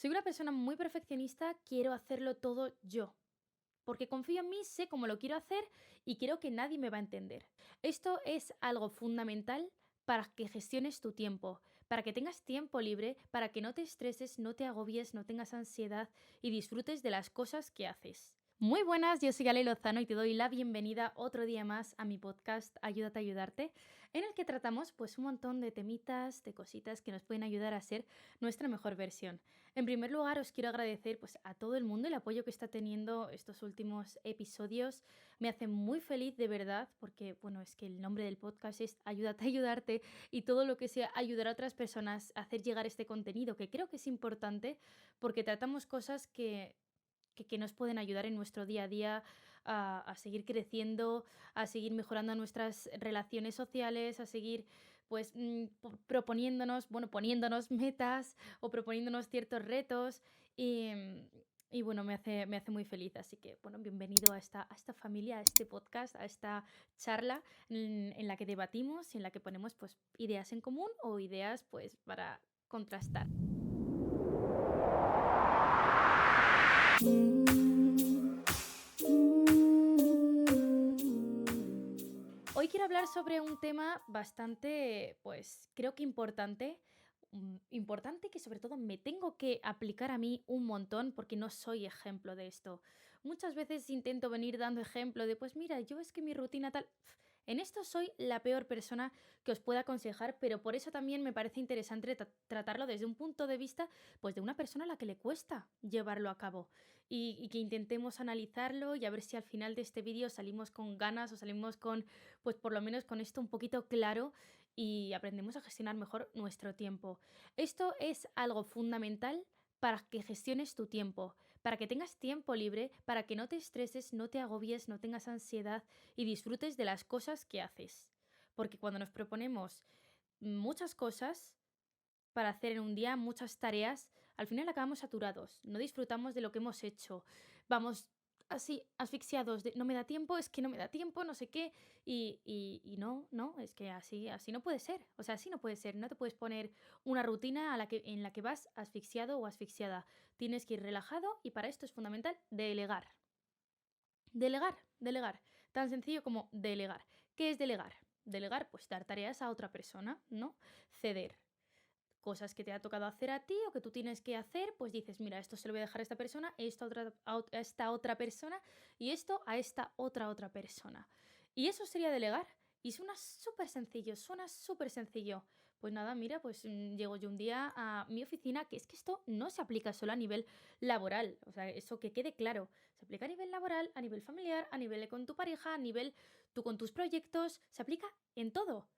Soy una persona muy perfeccionista, quiero hacerlo todo yo. Porque confío en mí, sé cómo lo quiero hacer y creo que nadie me va a entender. Esto es algo fundamental para que gestiones tu tiempo, para que tengas tiempo libre, para que no te estreses, no te agobies, no tengas ansiedad y disfrutes de las cosas que haces. Muy buenas, yo soy Ale Lozano y te doy la bienvenida otro día más a mi podcast Ayúdate a ayudarte, en el que tratamos pues un montón de temitas, de cositas que nos pueden ayudar a ser nuestra mejor versión. En primer lugar, os quiero agradecer pues, a todo el mundo el apoyo que está teniendo estos últimos episodios. Me hace muy feliz de verdad, porque bueno, es que el nombre del podcast es Ayúdate a ayudarte y todo lo que sea ayudar a otras personas a hacer llegar este contenido, que creo que es importante porque tratamos cosas que nos pueden ayudar en nuestro día a día a seguir creciendo, a seguir mejorando nuestras relaciones sociales, a seguir pues proponiéndonos, bueno, poniéndonos metas o proponiéndonos ciertos retos y bueno, me hace muy feliz. Así que, bueno, bienvenido a esta familia, a este podcast, a esta charla en la que debatimos y en la que ponemos pues ideas en común o ideas pues para contrastar. Hoy quiero hablar sobre un tema bastante, pues creo que importante, importante que sobre todo me tengo que aplicar a mí un montón porque no soy ejemplo de esto. Muchas veces intento venir dando ejemplo de, pues mira, yo es que mi rutina tal. En esto soy la peor persona que os pueda aconsejar, pero por eso también me parece interesante tratarlo desde un punto de vista, pues de una persona a la que le cuesta llevarlo a cabo y que intentemos analizarlo y a ver si al final de este vídeo salimos con ganas o salimos con pues por lo menos con esto un poquito claro y aprendemos a gestionar mejor nuestro tiempo. Esto es algo fundamental para que gestiones tu tiempo, para que tengas tiempo libre, para que no te estreses, no te agobies, no tengas ansiedad y disfrutes de las cosas que haces. Porque cuando nos proponemos muchas cosas para hacer en un día, muchas tareas, al final acabamos saturados, no disfrutamos de lo que hemos hecho, vamos así asfixiados de no me da tiempo, es que no me da tiempo, no sé qué, y no, no, es que así no puede ser, o sea, así no puede ser, no te puedes poner una rutina en la que vas asfixiado o asfixiada, tienes que ir relajado y para esto es fundamental delegar. Delegar, delegar, tan sencillo como delegar. ¿Qué es delegar? Delegar, pues dar tareas a otra persona, ¿no? Ceder cosas que te ha tocado hacer a ti o que tú tienes que hacer, pues dices, mira, esto se lo voy a dejar a esta persona, esto a esta otra persona y esto a esta otra persona. Y eso sería delegar. Y suena súper sencillo, suena súper sencillo. Pues nada, mira, pues llego yo un día a mi oficina, que es que esto no se aplica solo a nivel laboral, o sea, eso que quede claro, se aplica a nivel laboral, a nivel familiar, a nivel con tu pareja, a nivel tú con tus proyectos, se aplica en todo.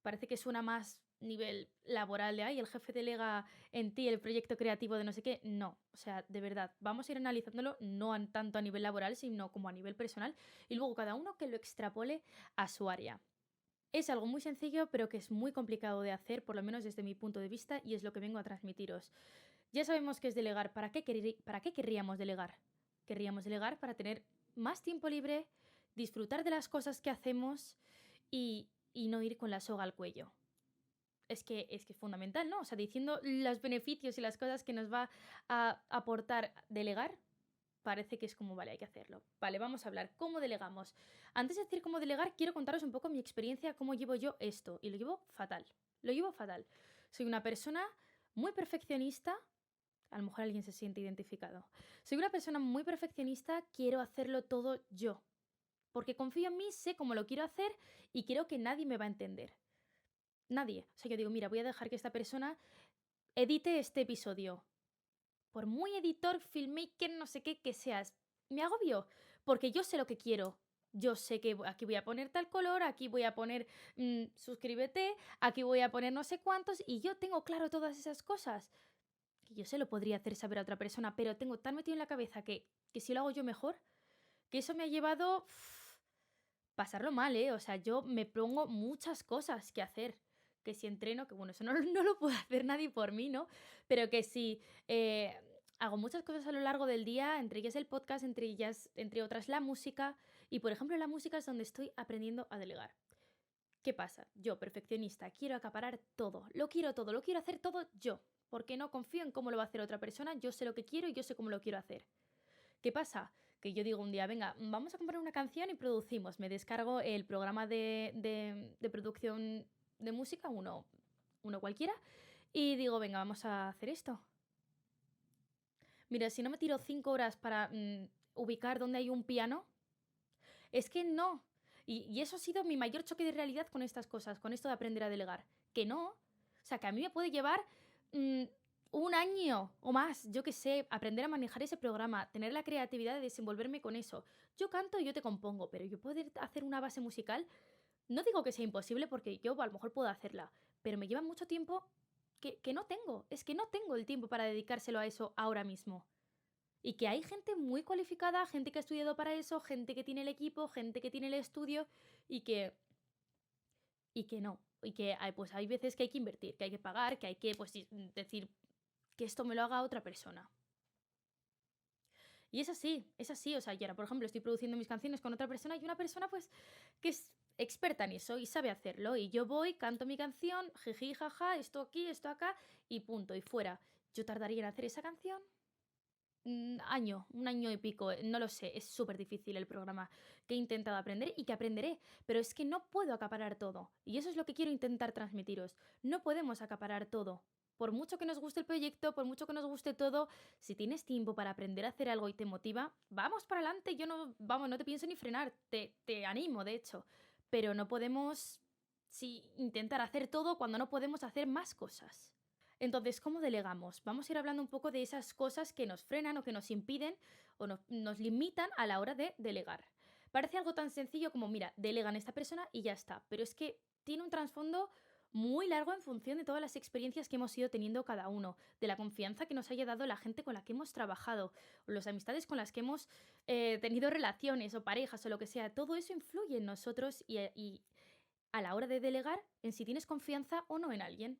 Parece que suena más nivel laboral de, ay, el jefe delega en ti el proyecto creativo de no sé qué. No, o sea, de verdad, vamos a ir analizándolo no tanto a nivel laboral, sino como a nivel personal y luego cada uno que lo extrapole a su área. Es algo muy sencillo, pero que es muy complicado de hacer, por lo menos desde mi punto de vista, y es lo que vengo a transmitiros. Ya sabemos qué es delegar. ¿Para qué querríamos delegar? Querríamos delegar para tener más tiempo libre, disfrutar de las cosas que hacemos y no ir con la soga al cuello. Es que es fundamental, ¿no? O sea, diciendo los beneficios y las cosas que nos va a aportar delegar, parece que es como, vale, hay que hacerlo. Vale, vamos a hablar. ¿Cómo delegamos? Antes de decir cómo delegar, quiero contaros un poco mi experiencia, cómo llevo yo esto. Y lo llevo fatal. Lo llevo fatal. Soy una persona muy perfeccionista. A lo mejor alguien se siente identificado. Soy una persona muy perfeccionista, quiero hacerlo todo yo. Porque confío en mí, sé cómo lo quiero hacer y creo que nadie me va a entender. Nadie. O sea, yo digo, mira, voy a dejar que esta persona edite este episodio. Por muy editor, filmmaker, no sé qué que seas, me agobio, porque yo sé lo que quiero. Yo sé que aquí voy a poner tal color, aquí voy a poner suscríbete, aquí voy a poner no sé cuántos, y yo tengo claro todas esas cosas. Que yo se lo podría hacer saber a otra persona, pero tengo tan metido en la cabeza que si lo hago yo mejor, que eso me ha llevado pasarlo mal, ¿eh? O sea, yo me pongo muchas cosas que hacer. Que si entreno, que bueno, eso no, no lo puede hacer nadie por mí, ¿no? Pero que si hago muchas cosas a lo largo del día, entre ellas el podcast, entre ellas, entre otras la música. Y por ejemplo, la música es donde estoy aprendiendo a delegar. ¿Qué pasa? Yo, perfeccionista, quiero acaparar todo, lo quiero hacer todo yo. porque no confío en cómo lo va a hacer otra persona, yo sé lo que quiero y yo sé cómo lo quiero hacer. ¿Qué pasa? Que yo digo un día, venga, vamos a comprar una canción y producimos. Me descargo el programa de producción de música, uno cualquiera, y digo, venga, vamos a hacer esto. Mira, si no me tiro 5 horas para ubicar dónde hay un piano, es que no. Y eso ha sido mi mayor choque de realidad con estas cosas, con esto de aprender a delegar. Que no. O sea, que a mí me puede llevar mm, un año o más, yo qué sé, aprender a manejar ese programa, tener la creatividad de desenvolverme con eso. Yo canto y yo te compongo, pero yo poder hacer una base musical, no digo que sea imposible porque yo a lo mejor puedo hacerla, pero me lleva mucho tiempo que no tengo. Es que no tengo el tiempo para dedicárselo a eso ahora mismo. Y que hay gente muy cualificada, gente que ha estudiado para eso, gente que tiene el equipo, gente que tiene el estudio y que, y que no. Y que pues hay veces que hay que invertir, que hay que pagar, que hay que pues, decir que esto me lo haga otra persona. Y es así. O sea, yo ahora, por ejemplo, estoy produciendo mis canciones con otra persona y una persona pues que es experta en eso y sabe hacerlo. Y yo voy, canto mi canción, jiji, jaja, esto aquí, esto acá y punto, y fuera. Yo tardaría en hacer esa canción un año y pico, no lo sé, es súper difícil el programa que he intentado aprender y que aprenderé, pero es que no puedo acaparar todo. Y eso es lo que quiero intentar transmitiros. No podemos acaparar todo. Por mucho que nos guste el proyecto, por mucho que nos guste todo, si tienes tiempo para aprender a hacer algo y te motiva, vamos para adelante. Yo no, vamos, no te pienso ni frenar, te animo, de hecho. Pero no podemos, sí, intentar hacer todo cuando no podemos hacer más cosas. Entonces, ¿cómo delegamos? Vamos a ir hablando un poco de esas cosas que nos frenan o que nos impiden o nos limitan a la hora de delegar. Parece algo tan sencillo como, mira, delegan a esta persona y ya está, pero es que tiene un trasfondo muy largo en función de todas las experiencias que hemos ido teniendo cada uno, de la confianza que nos haya dado la gente con la que hemos trabajado, o las amistades con las que hemos tenido relaciones o parejas o lo que sea. Todo eso influye en nosotros y a la hora de delegar en si tienes confianza o no en alguien.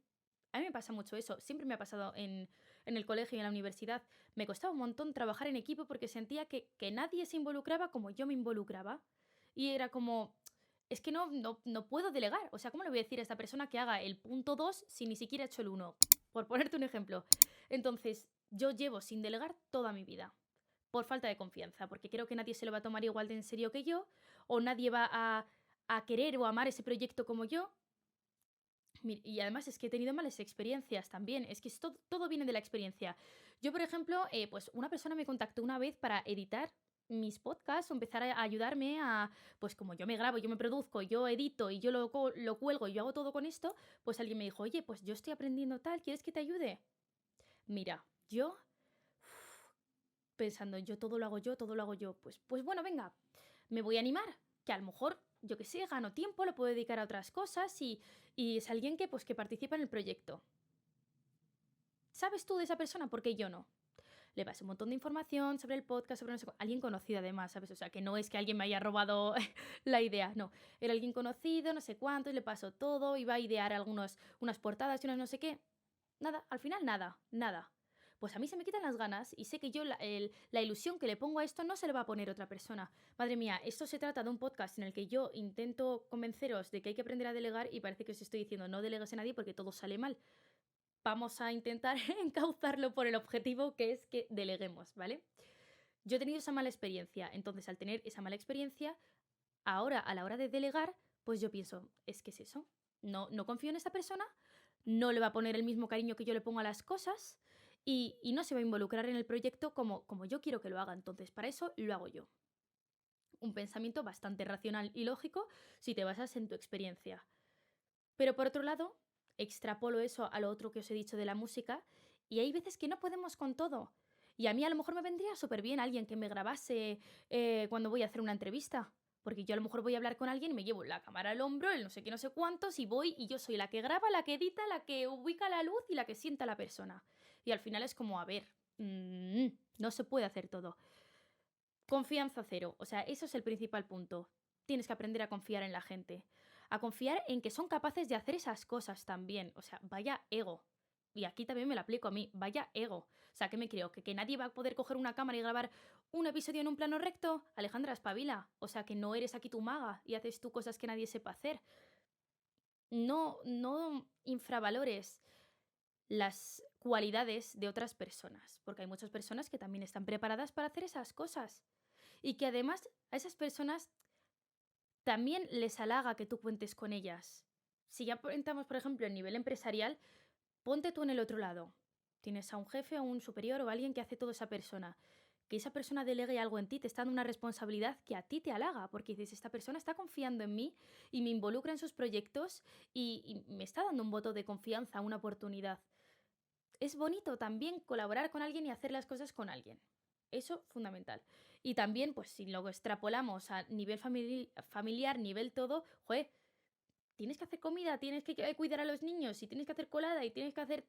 A mí me pasa mucho eso, siempre me ha pasado en el colegio y en la universidad. Me costaba un montón trabajar en equipo porque sentía que nadie se involucraba como yo me involucraba. Y era como, es que no puedo delegar. O sea, ¿cómo le voy a decir a esta persona que haga el punto 2 si ni siquiera he hecho el uno? Por ponerte un ejemplo. Entonces, yo llevo sin delegar toda mi vida. Por falta de confianza, porque creo que nadie se lo va a tomar igual de en serio que yo, o nadie va a querer o amar ese proyecto como yo. Y además es que he tenido malas experiencias también, es que todo viene de la experiencia. Yo, por ejemplo, pues una persona me contactó una vez para editar mis podcasts o empezar a ayudarme a, pues como yo me grabo, yo me produzco, yo edito y yo lo cuelgo y yo hago todo con esto, pues alguien me dijo, oye, pues yo estoy aprendiendo tal, ¿quieres que te ayude? Mira, yo pensando, yo todo lo hago yo, todo lo hago yo, pues bueno, venga, me voy a animar, que a lo mejor, yo que sé, gano tiempo, lo puedo dedicar a otras cosas y es alguien que, pues, que participa en el proyecto. ¿Sabes tú de esa persona? Porque yo no. Le pasé un montón de información sobre el podcast, sobre no sé, alguien conocido además, ¿sabes? O sea, que no es que alguien me haya robado la idea, no. Era alguien conocido, no sé cuánto, y le pasó todo, iba a idear unas portadas y unas no sé qué. Nada, al final nada, nada. Pues a mí se me quitan las ganas y sé que yo la ilusión que le pongo a esto no se le va a poner otra persona. Madre mía, esto se trata de un podcast en el que yo intento convenceros de que hay que aprender a delegar y parece que os estoy diciendo no delegues a nadie porque todo sale mal. Vamos a intentar encauzarlo por el objetivo que es que deleguemos, ¿vale? Yo he tenido esa mala experiencia, entonces al tener esa mala experiencia, ahora a la hora de delegar, pues yo pienso, es que es eso, no confío en esta persona, no le va a poner el mismo cariño que yo le pongo a las cosas y no se va a involucrar en el proyecto como yo quiero que lo haga, entonces para eso lo hago yo. Un pensamiento bastante racional y lógico si te basas en tu experiencia. Pero por otro lado, extrapolo eso a lo otro que os he dicho de la música y hay veces que no podemos con todo. Y a mí a lo mejor me vendría súper bien alguien que me grabase cuando voy a hacer una entrevista. Porque yo a lo mejor voy a hablar con alguien y me llevo la cámara al hombro, el no sé qué, no sé cuántos, y voy y yo soy la que graba, la que edita, la que ubica la luz y la que sienta a la persona. Y al final es como, a ver, no se puede hacer todo. Confianza cero. O sea, eso es el principal punto. Tienes que aprender a confiar en la gente. A confiar en que son capaces de hacer esas cosas también. O sea, vaya ego. Y aquí también me lo aplico a mí. Vaya ego. O sea, ¿qué me creo? ¿Que nadie va a poder coger una cámara y grabar un episodio en un plano recto? Alejandra, espabila. O sea, que no eres aquí tu maga y haces tú cosas que nadie sepa hacer. No infravalores las cualidades de otras personas, porque hay muchas personas que también están preparadas para hacer esas cosas y que además a esas personas también les halaga que tú cuentes con ellas. Si ya entramos, por ejemplo, en nivel empresarial, ponte tú en el otro lado. Tienes a un jefe o un superior o alguien que hace todo esa persona. Que esa persona delegue algo en ti, te está dando una responsabilidad que a ti te halaga, porque dices, esta persona está confiando en mí y me involucra en sus proyectos y me está dando un voto de confianza, una oportunidad. Es bonito también colaborar con alguien y hacer las cosas con alguien. Eso fundamental. Y también, pues si lo extrapolamos a nivel familiar, nivel todo, joder, tienes que hacer comida, tienes que cuidar a los niños, y tienes que hacer colada y tienes que hacer...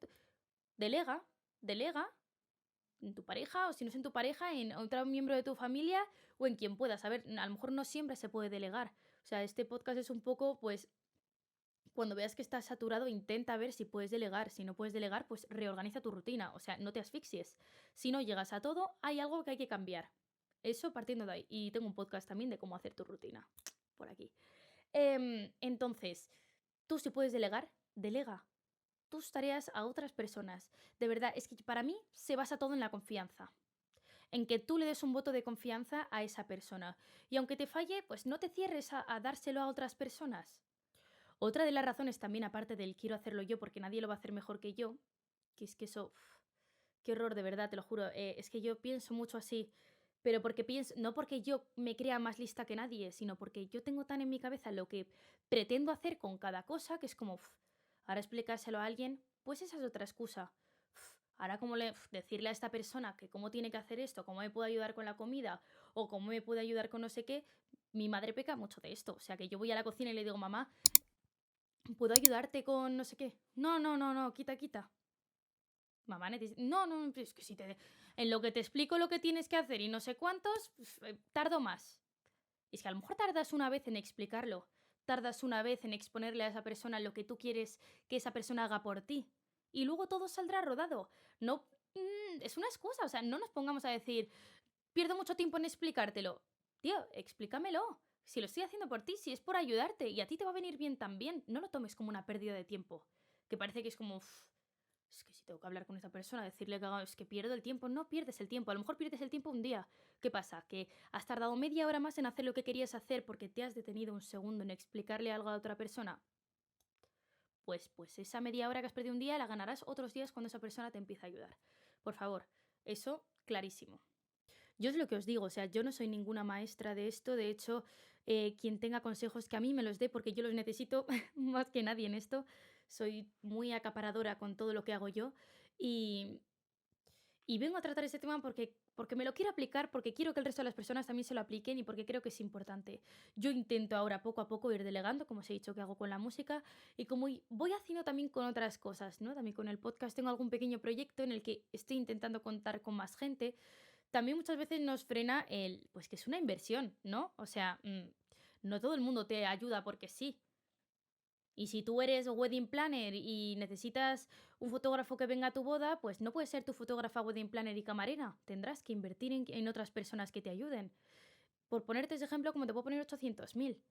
Delega, delega en tu pareja o si no es en tu pareja, en otro miembro de tu familia o en quien puedas. A ver, a lo mejor no siempre se puede delegar. O sea, este podcast es un poco, pues, cuando veas que estás saturado, intenta ver si puedes delegar. Si no puedes delegar, pues reorganiza tu rutina. O sea, no te asfixies. Si no llegas a todo, hay algo que hay que cambiar. Eso partiendo de ahí. Y tengo un podcast también de cómo hacer tu rutina. Por aquí. Entonces, tú si puedes delegar, delega tus tareas a otras personas. De verdad, es que para mí se basa todo en la confianza. En que tú le des un voto de confianza a esa persona. Y aunque te falle, pues no te cierres a dárselo a otras personas. Otra de las razones también, aparte del quiero hacerlo yo porque nadie lo va a hacer mejor que yo, que es que eso, qué horror, de verdad, te lo juro, es que yo pienso mucho así, pero porque pienso, no porque yo me crea más lista que nadie, sino porque yo tengo tan en mi cabeza lo que pretendo hacer con cada cosa que es como, ahora explicárselo a alguien, pues esa es otra excusa. Ahora como decirle a esta persona que cómo tiene que hacer esto, cómo me puede ayudar con la comida o cómo me puede ayudar con no sé qué, mi madre peca mucho de esto. O sea, que yo voy a la cocina y le digo, mamá, ¿puedo ayudarte con no sé qué? No, no, no, no, quita, quita. Mamá, no, no, es que si te... En lo que te explico lo que tienes que hacer y no sé cuántos, pues, tardo más. Y es que a lo mejor tardas una vez en explicarlo. Tardas una vez en exponerle a esa persona lo que tú quieres que esa persona haga por ti. Y luego todo saldrá rodado. No, es una excusa. O sea, no nos pongamos a decir, pierdo mucho tiempo en explicártelo. Tío, explícamelo. Si lo estoy haciendo por ti, si es por ayudarte y a ti te va a venir bien también, no lo tomes como una pérdida de tiempo. Que parece que es como, es que si tengo que hablar con esta persona, decirle que haga, es que pierdo el tiempo. No pierdes el tiempo. A lo mejor pierdes el tiempo un día. ¿Qué pasa? Que has tardado media hora más en hacer lo que querías hacer porque te has detenido un segundo en explicarle algo a otra persona. Pues esa media hora que has perdido un día la ganarás otros días cuando esa persona te empiece a ayudar. Por favor, eso clarísimo. Yo es lo que os digo, o sea, yo no soy ninguna maestra de esto, de hecho, quien tenga consejos que a mí me los dé porque yo los necesito más que nadie en esto, soy muy acaparadora con todo lo que hago yo y, y vengo a tratar este tema porque me lo quiero aplicar, porque quiero que el resto de las personas también se lo apliquen y porque creo que es importante. Yo intento ahora poco a poco ir delegando, como os he dicho que hago con la música, y como voy haciendo también con otras cosas, ¿no? También con el podcast tengo algún pequeño proyecto en el que estoy intentando contar con más gente. También muchas veces nos frena pues que es una inversión, ¿no? O sea, no todo el mundo te ayuda porque sí. Y si tú eres wedding planner y necesitas un fotógrafo que venga a tu boda, pues no puedes ser tu fotógrafa, wedding planner y camarera. Tendrás que invertir en otras personas que te ayuden. Por ponerte ese ejemplo, como te puedo poner 800.000.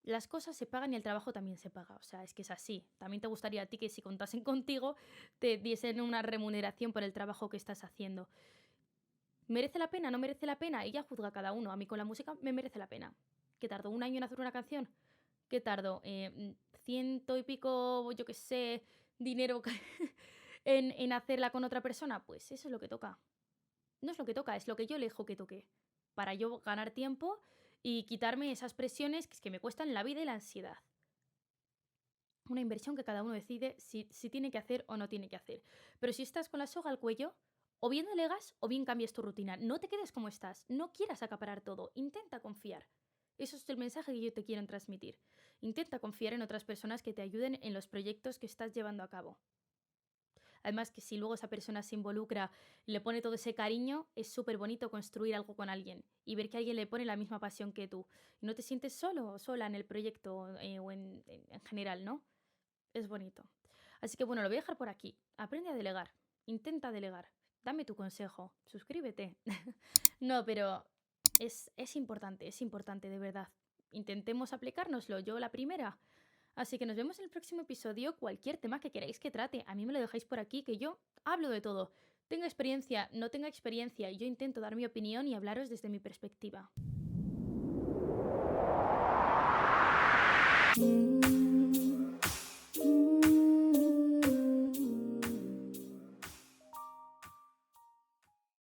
Las cosas se pagan y el trabajo también se paga. O sea, es que es así. También te gustaría a ti que si contasen contigo te diesen una remuneración por el trabajo que estás haciendo. ¿Merece la pena? ¿No merece la pena? Ella juzga a cada uno. A mí con la música me merece la pena. ¿Qué tardó un año en hacer una canción? ¿Qué tardó? Ciento y pico, yo qué sé, dinero en hacerla con otra persona. Pues eso es lo que toca. No es lo que toca, es lo que yo elijo que toque. Para yo ganar tiempo y quitarme esas presiones que es que me cuestan la vida y la ansiedad. Una inversión que cada uno decide si tiene que hacer o no tiene que hacer. Pero si estás con la soga al cuello, o bien delegas o bien cambias tu rutina. No te quedes como estás, no quieras acaparar todo, intenta confiar. Eso es el mensaje que yo te quiero transmitir. Intenta confiar en otras personas que te ayuden en los proyectos que estás llevando a cabo. Además que si luego esa persona se involucra y le pone todo ese cariño, es súper bonito construir algo con alguien y ver que alguien le pone la misma pasión que tú. Y no te sientes solo o sola en el proyecto o en general, ¿no? Es bonito. Así que bueno, lo voy a dejar por aquí. Aprende a delegar. Intenta delegar. Dame tu consejo. Suscríbete. No, pero es importante de verdad. Intentemos aplicárnoslo. Yo la primera. Así que nos vemos en el próximo episodio. Cualquier tema que queráis que trate, a mí me lo dejáis por aquí, que yo hablo de todo. Tenga experiencia, no tenga experiencia, yo intento dar mi opinión y hablaros desde mi perspectiva.